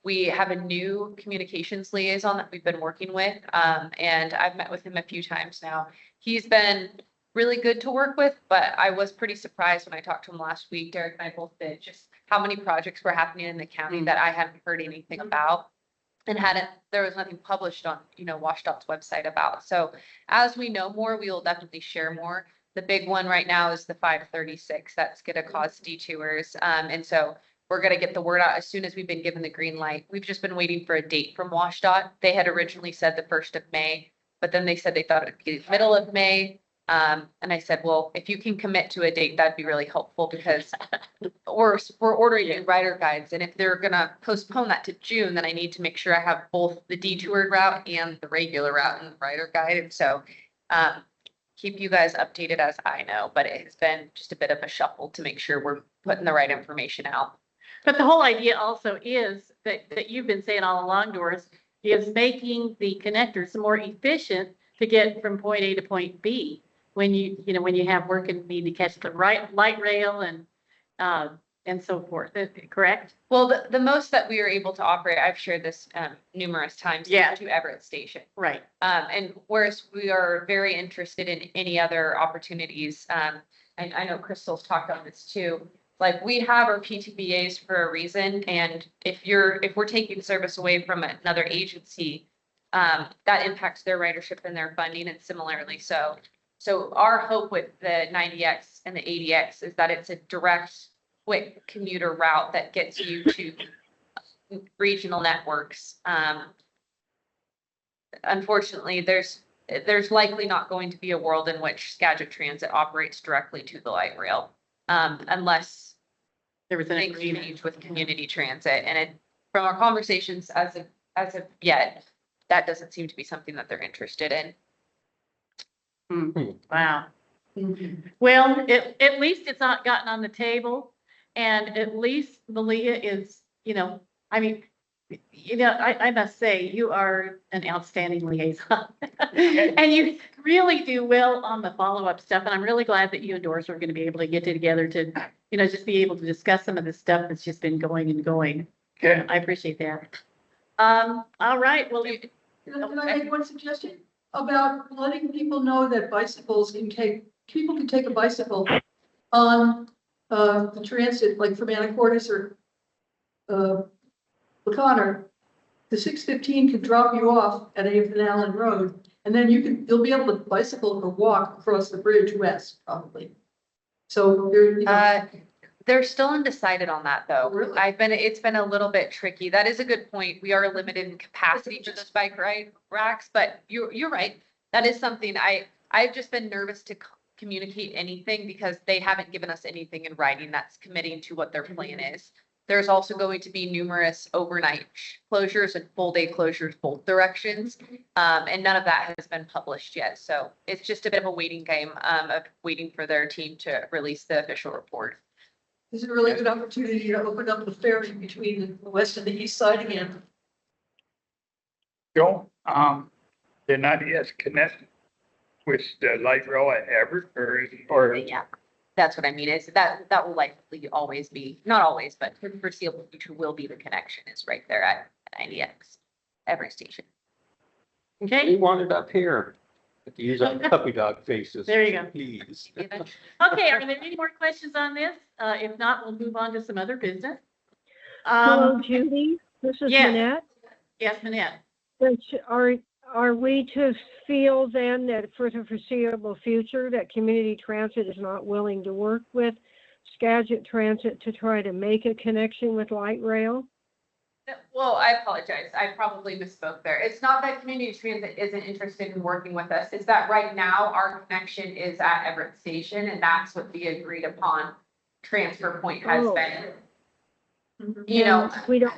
We have a new communications liaison that we've been working with, and I've met with him a few times now. He's been really good to work with, but I was pretty surprised when I talked to him last week. Derek and I both did, just how many projects were happening in the county that I hadn't heard anything about, and there was nothing published on, WashDOT's website about. So as we know more, we will definitely share more. The big one right now is the 536. That's going to cause detours. And so we're going to get the word out as soon as we've been given the green light. We've just been waiting for a date from WashDOT. They had originally said the 1st of May, but then they said they thought it'd be the middle of May. And I said, well, if you can commit to a date, that'd be really helpful, because we're ordering new rider guides. And if they're going to postpone that to June, then I need to make sure I have both the detoured route and the regular route in the rider guide. And so, keep you guys updated as I know, but it has been just a bit of a shuffle to make sure we're putting the right information out. But the whole idea also is that you've been saying all along, Doris, is making the connectors more efficient to get from point A to point B. When you have work and need to catch the light rail and so forth, correct? Well, the most that we are able to operate, I've shared this numerous times, Yeah. to Everett Station. Right. And whereas we are very interested in any other opportunities, and I know Crystal's talked on this too. Like, we have our PTBAs for a reason, and if we're taking service away from another agency, that impacts their ridership and their funding, and similarly so. So our hope with the 90X and the 80X is that it's a direct, quick commuter route that gets you to regional networks. Unfortunately, there's likely not going to be a world in which Skagit Transit operates directly to the light rail, unless There was an things agreement. change with community transit. And from our conversations as of yet, that doesn't seem to be something that they're interested in. Wow. Well, at least it's not gotten on the table, and at least Malia is, I must say, you are an outstanding liaison. And you really do well on the follow-up stuff, and I'm really glad that you and Doris are going to be able to get together to, just be able to discuss some of the stuff that's just been going and going. Okay. I appreciate that. All right, well, Can I make one suggestion about letting people know that people can take a bicycle on the transit, like from Anacortes or Laconner. The 615 can drop you off at Avon Allen Road, and then you'll be able to bicycle or walk across the bridge west, probably. So They're still undecided on that, though. Really? It's been a little bit tricky. That is a good point. We are limited in capacity for those bike racks, but you're right. That is something I've just been nervous to communicate anything, because they haven't given us anything in writing that's committing to what their plan is. There's also going to be numerous overnight closures and full day closures both directions. And none of that has been published yet. So it's just a bit of a waiting game, of waiting for their team to release the official report. This is a really good opportunity to open up the ferry between the west and the east side again. Joe, they're not yet connected with the light rail at Everett, or Yeah, that's what I mean, is that will likely always be, not always, but for the foreseeable future will be the connection is right there at 90X, every station. We okay, want it up here. To use our puppy dog faces. There you go. Please. okay, are there any more questions on this? If not, we'll move on to some other business. Hello, Judy. This is yes. Manette. Yes, Manette. Are we to feel then that for the foreseeable future that community transit is not willing to work with Skagit Transit to try to make a connection with light rail? Well, I apologize. I probably misspoke there. It's not that community transit isn't interested in working with us. It's that right now our connection is at Everett Station, and that's what the agreed upon transfer point has been. You know, And we don't,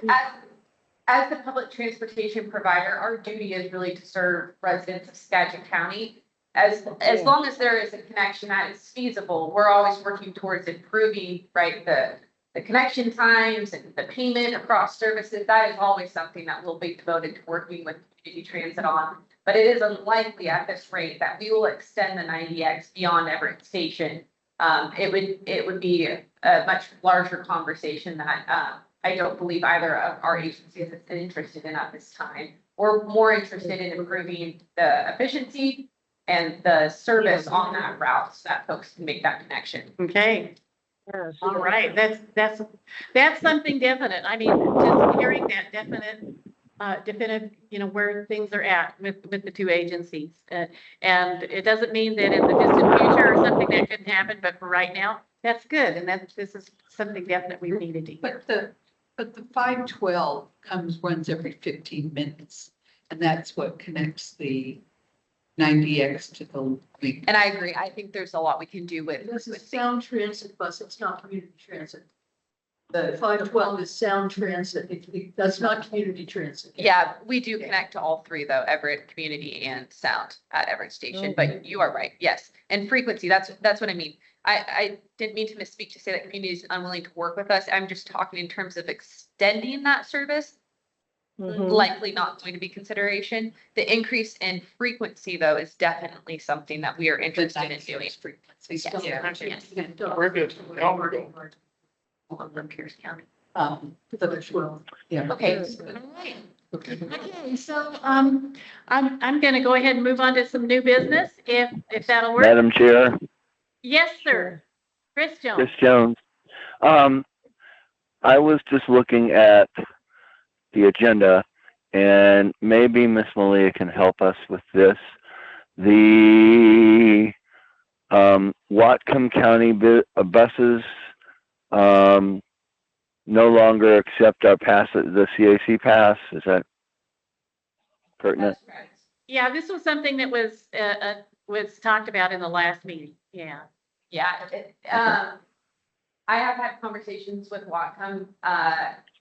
as the public transportation provider, our duty is really to serve residents of Skagit County. As long as there is a connection that is feasible, we're always working towards improving, right, the connection times and the payment across services. That is always something that we'll be devoted to working with community transit on. But it is unlikely at this rate that we will extend the 90X beyond Everett Station. It would be a much larger conversation that I don't believe either of our agencies is interested in at this time. We're more interested in improving the efficiency and the service on that route so that folks can make that connection. Okay. All right, that's something definite. I mean, just hearing that definitive, where things are at with the two agencies. And it doesn't mean that in the distant future or something that couldn't happen, but for right now, that's good. And this is something definite we needed to hear. But the 512 runs every 15 minutes. And that's what connects the 90X to the link. And I agree. I think there's a lot we can do with. This is sound transit bus, it's not community transit. The 512 is sound transit, that's not community transit. Yeah, we do connect to all three though, Everett Community and Sound at Everett Station, but you are right, yes. And frequency, that's what I mean. I didn't mean to misspeak to say that community is unwilling to work with us. I'm just talking in terms of extending that service. Likely not going to be consideration. The increase in frequency though is definitely something that we are interested in doing. Frequency. Yes. Where does Elmer go? From Pierce County. Yeah. Okay. Okay, so, I'm gonna go ahead and move on to some new business, if that'll work. Madam Chair, Yes, sir. Chris Jones. Chris Jones. I was just looking at the agenda, and maybe Miss Malia can help us with this. The Whatcom County buses no longer accept our pass, the CAC pass. Is that pertinent? Yeah, this was something that was talked about in the last meeting. Yeah. Yeah, I have had conversations with Whatcom.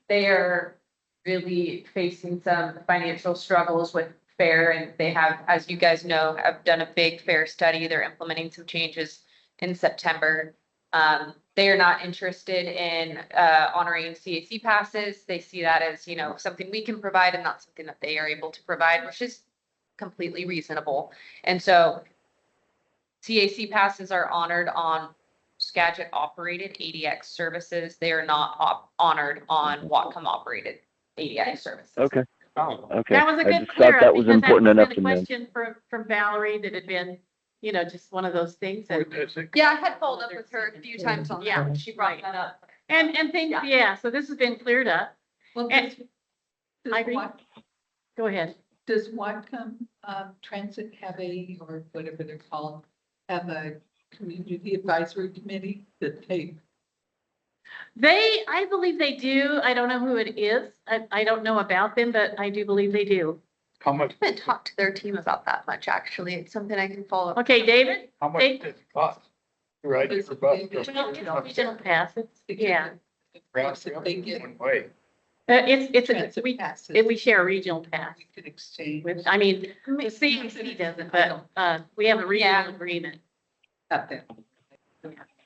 They are really facing some financial struggles with fare, and they have, as you guys know, have done a big fare study. They're implementing some changes in September. They are not interested in honoring CAC passes. They see that as, something we can provide and not something that they are able to provide, which is completely reasonable. And so CAC passes are honored on Skagit operated ADX services. They are not honored on Whatcom operated ADX services. Okay. Oh, Okay. That was a I good just clear thought up that was because important that enough was to a know. question from Valerie that had been, just one of those things where that, does it? Yeah, I had followed up with her a few times on that. She brought that up. and things, yeah, so this has been cleared up. Well, And- does I agree. Wat- Go ahead. Does Whatcom Transit have or whatever they're called, have a community advisory committee that I believe they do. I don't know who it is. I don't know about them, but I do believe they do. How much, I haven't talked to their team about that much, actually. It's something I can follow up. Okay, David? how much They- does it cost? Right, It's for bus. Well, it's regional passes. Yeah. Round if they trip, get one way. transit We passes, we share a regional pass we could exchange with, I mean, the CAC doesn't, but, we have a regional agreement. at them.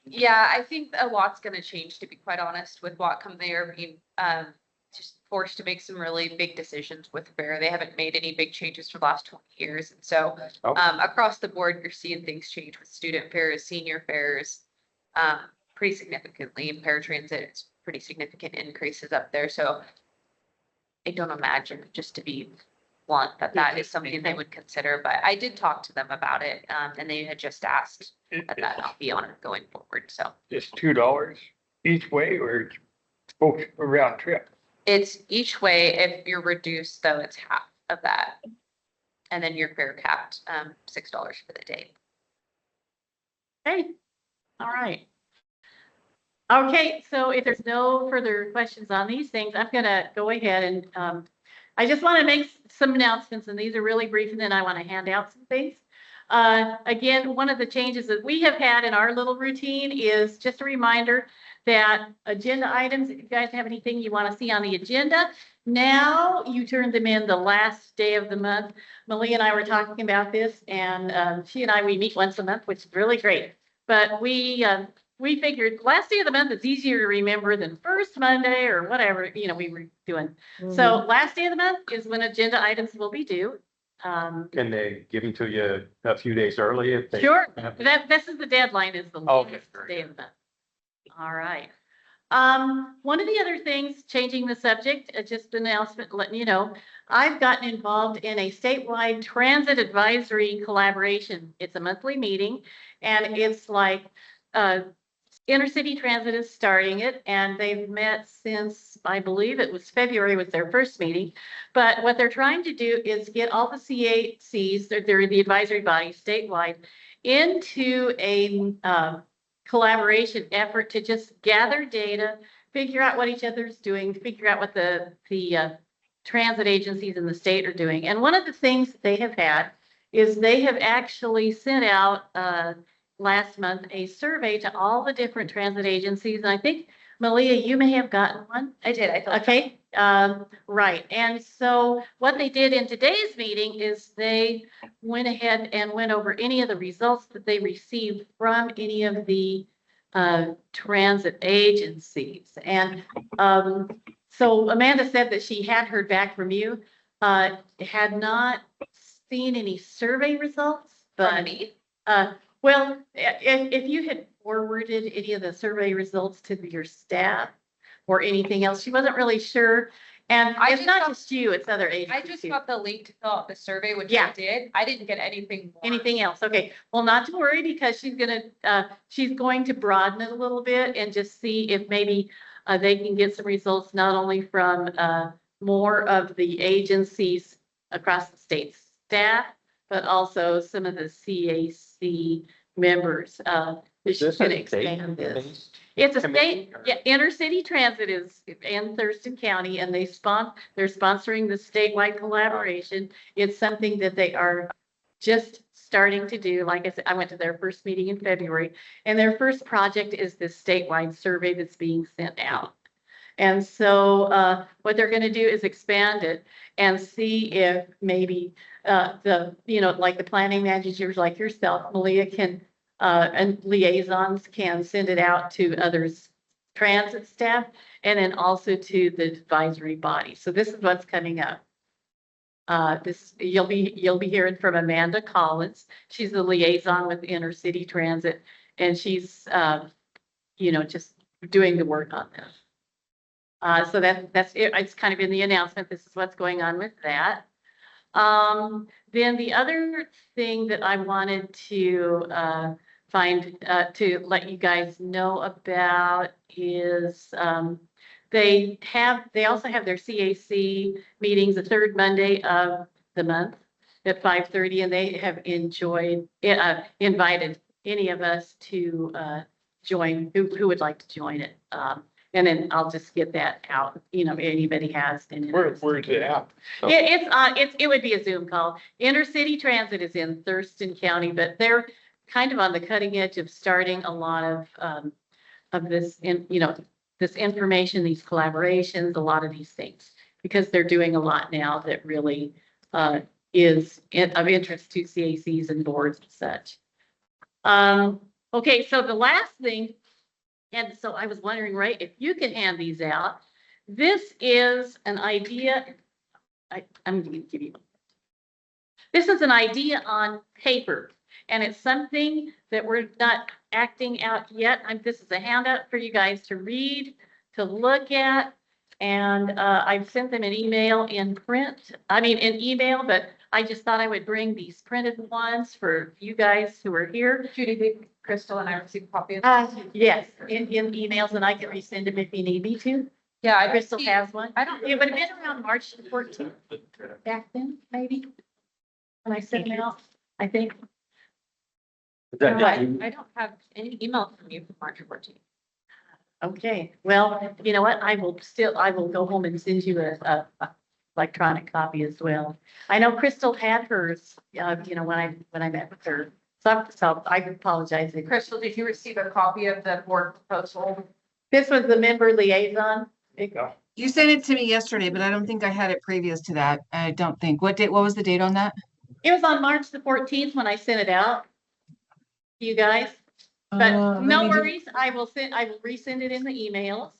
Yeah, I think a lot's gonna change, to be quite honest, with Whatcom. They are being, just forced to make some really big decisions with fare. They haven't made any big changes for the last 20 years. And so, Oh. across the board, you're seeing things change with student fares, senior fares, pretty significantly. In paratransit, it's pretty significant increases up there. So I don't imagine, just to be blunt, that is something they would consider, but I did talk to them about it, and they had just asked that not be on it going forward. So It's $2 each way or it's both a round trip? it's each way. If you're reduced, though, it's half of that. And then your fare capped, $6 for the day. Okay, all right. Okay, so if there's no further questions on these things, I'm gonna go ahead and, I just want to make some announcements, and these are really brief, and then I want to hand out some things. Again, one of the changes that we have had in our little routine is just a reminder that agenda items, if you guys have anything you want to see on the agenda, now you turn them in the last day of the month. Malia and I were talking about this, and she and I, we meet once a month, which is really great. But we figured last day of the month is easier to remember than first Monday or whatever, we were doing. So last day of the month is when agenda items will be due. Can they give them to you a few days early if they? Sure, have- this is the deadline, is the Okay, last great. day of the month. All right. One of the other things, changing the subject, just an announcement, letting you know, I've gotten involved in a statewide transit advisory collaboration. It's a monthly meeting, and it's like, Intercity Transit is starting it, and they've met since, I believe it was February was their first meeting. But what they're trying to do is get all the CACs, they're the advisory body statewide, into a collaboration effort to just gather data, figure out what each other's doing, figure out what the transit agencies in the state are doing. And one of the things that they have had is they have actually sent out last month a survey to all the different transit agencies. And I think, Malia, you may have gotten one. I did, I thought. Okay, right. And so what they did in today's meeting is they went ahead and went over any of the results that they received from any of the transit agencies. And so Amanda said that she had heard back from you, had not seen any survey results, but well, if you had forwarded any of the survey results to your staff or anything else, she wasn't really sure. And it's not just you, it's other agencies. I just got the link to fill out the survey, which Yeah. I did. I didn't get anything more. Anything else? Okay. Well, not to worry, because she's going to broaden it a little bit and just see if maybe they can get some results, not only from more of the agencies across the state staff, but also some of the CAC members. She's going to expand this. It's a state, yeah, Intercity Transit is in Thurston County, and they're sponsoring the statewide collaboration. It's something that they are just starting to do. Like I said, I went to their first meeting in February, and their first project is this statewide survey that's being sent out. And so what they're going to do is expand it and see if maybe like the planning managers like yourself, Malia, can and liaisons can send it out to others, transit staff, and then also to the advisory body. So this is what's coming up. You'll be hearing from Amanda Collins. She's the liaison with Intercity Transit, and she's just doing the work on this. So that's it. It's kind of in the announcement. This is what's going on with that. Then the other thing that I wanted to to let you guys know about is they also have their CAC meetings the third Monday of the month at 5:30, and they have invited any of us to join who would like to join it. And then I'll just get that out, if anybody has. Where's it at? It would be a Zoom call. Intercity Transit is in Thurston County, but they're kind of on the cutting edge of starting a lot of this, this information, these collaborations, a lot of these things, because they're doing a lot now that really is of interest to CACs and boards and such. Okay, so the last thing, and so I was wondering, right, if you could hand these out. This is an idea. I'm going to give you. This is an idea on paper, and it's something that we're not acting out yet. This is a handout for you guys to read, to look at, and I've sent them an email in email, but I just thought I would bring these printed ones for you guys who are here. Judy, Crystal, and I received copies. Yes, in emails, and I can resend them if you need me to. Yeah, Crystal has one. I don't. It would have been around March 14th back then, maybe, when I sent them out, I think. I don't have any email from you from March 14th. Okay, well, you know what? I will go home and send you electronic copy as well. I know Crystal had hers, when I met with her. So I apologize. Crystal, did you receive a copy of the board proposal? This was the member liaison. There you go. You sent it to me yesterday, but I don't think I had it previous to that. I don't think. What was the date on that? It was on March the 14th when I sent it out. You guys, but no worries. I will resend it in the emails.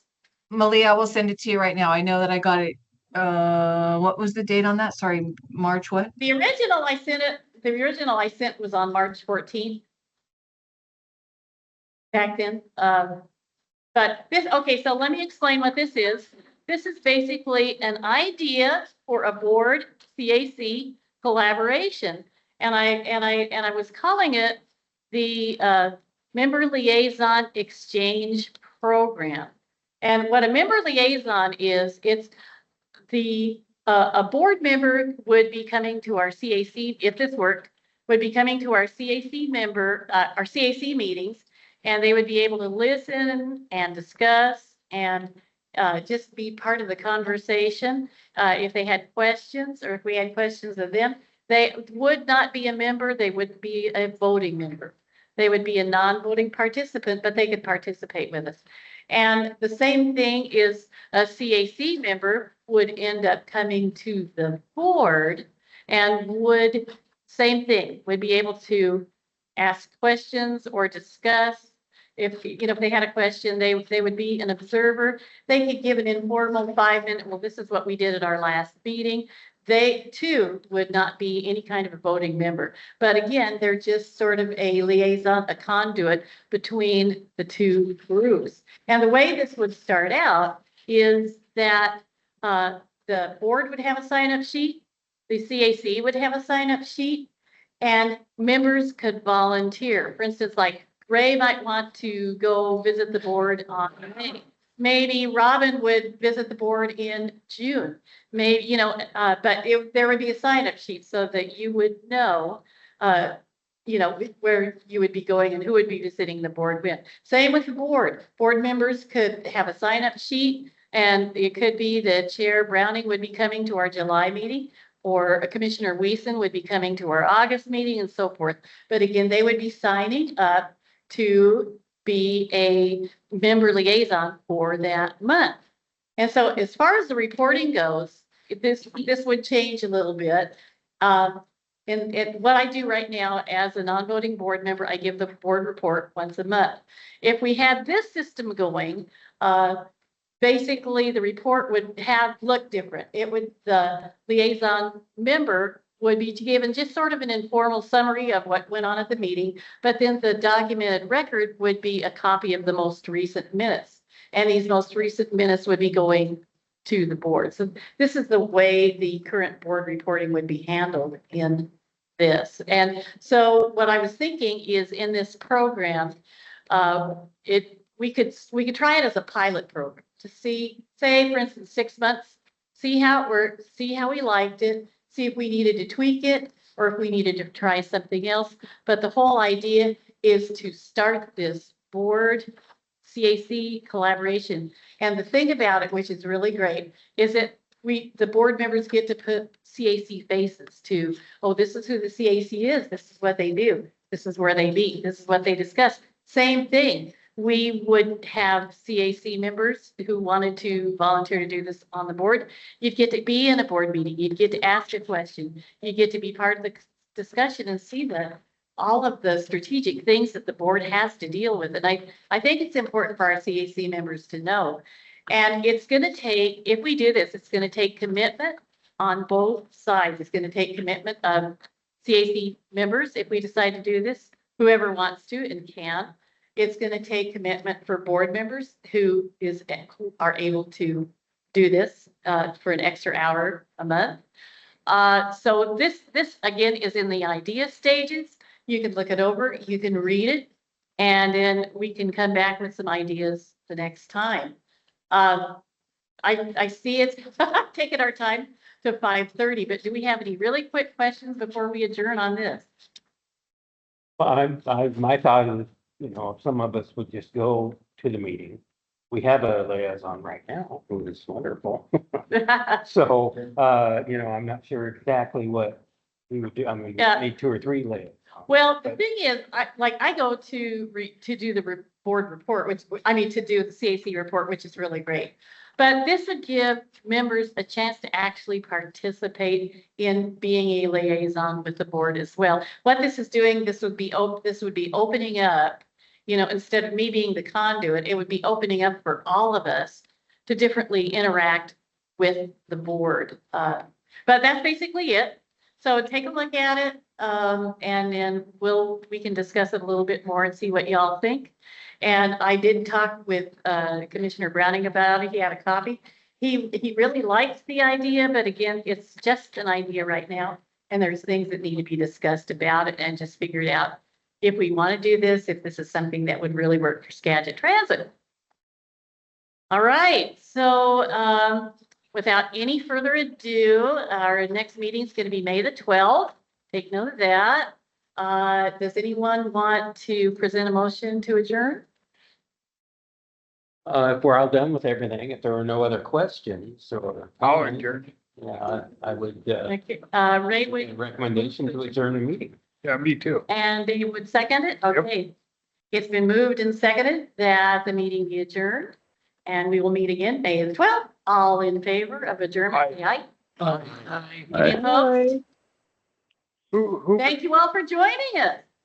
Malia, I will send it to you right now. I know that I got it. What was the date on that? Sorry, March what? The original I sent was on March 14th. Back then. But this, okay, so let me explain what this is. This is basically an idea for a board CAC collaboration. And I was calling it the member liaison exchange program. And what a member liaison is, it's a board member would be coming to our CAC, if this worked, would be coming to our CAC our CAC meetings, and they would be able to listen and discuss and just be part of the conversation. If they had questions or if we had questions of them, they would not be a member, they would be a voting member. They would be a non-voting participant, but they could participate with us. And the same thing is a CAC member would end up coming to the board and same thing, would be able to ask questions or discuss. If they had a question, they would be an observer. They could give an informal 5-minute, well, this is what we did at our last meeting. They too would not be any kind of a voting member. But again, they're just sort of a liaison, a conduit between the two groups. And the way this would start out is that the board would have a sign-up sheet, the CAC would have a sign-up sheet, and members could volunteer. For instance, like Ray might want to go visit the board on May. Maybe Robin would visit the board in June. Maybe, but there would be a sign-up sheet so that you would know, where you would be going and who would be visiting the board with. Same with the board. Board members could have a sign-up sheet, and it could be that Chair Browning would be coming to our July meeting, or Commissioner Weason would be coming to our August meeting, and so forth. But again, they would be signing up to be a member liaison for that month. And so as far as the reporting goes, this would change a little bit. And what I do right now as a non-voting board member, I give the board report once a month. If we had this system going, basically the report would look different. The liaison member would be given just sort of an informal summary of what went on at the meeting, but then the documented record would be a copy of the most recent minutes. And these most recent minutes would be going to the board. So this is the way the current board reporting would be handled in this. And so what I was thinking is in this program, we could try it as a pilot program to see, say, for instance, 6 months, see how it worked, see how we liked it, see if we needed to tweak it or if we needed to try something else. But the whole idea is to start this board CAC collaboration. And the thing about it, which is really great, is that the board members get to put CAC faces to, oh, this is who the CAC is. This is what they do. This is where they meet. This is what they discuss. Same thing. We would have CAC members who wanted to volunteer to do this on the board. You'd get to be in a board meeting. You'd get to ask a question. You get to be part of the discussion and see all of the strategic things that the board has to deal with. And I think it's important for our CAC members to know. And it's going to take, if we do this, it's going to take commitment on both sides. It's going to take commitment of CAC members if we decide to do this, whoever wants to and can. It's going to take commitment for board members who are able to do this for an extra hour a month. So this again is in the idea stages. You can look it over, you can read it, and then we can come back with some ideas the next time. I see it's taking our time to 5:30, but do we have any really quick questions before we adjourn on this? Well, my thought is, if some of us would just go to the meeting, we have a liaison right now, who is wonderful. So, I'm not sure exactly what we would do. I mean, Yeah. we need 2 or 3 liaisons. Well, the thing is, I go to do the board report, to do the CAC report, which is really great. But this would give members a chance to actually participate in being a liaison with the board as well. What this is doing, this would be opening up, instead of me being the conduit, it would be opening up for all of us to differently interact with the board. But that's basically it. So take a look at it, and then we can discuss it a little bit more and see what y'all think. And I did talk with Commissioner Browning about it. He had a copy. He really likes the idea, but again, it's just an idea right now. And there's things that need to be discussed about it and just figured out if we want to do this, if this is something that would really work for Skagit Transit. All right, so without any further ado, our next meeting is going to be May the 12th. Take note of that. Does anyone want to present a motion to adjourn? If we're all done with everything, if there are no other questions or. I'll adjourn. Yeah, I would, Okay, Ray, make a recommendation to adjourn the meeting. Yeah, me too. and you would second it? Okay. It's been moved and seconded that the meeting be adjourned, and we will meet again May the 12th. All in favor of adjournment, say aye. Any opposed? Who Thank you all for joining us.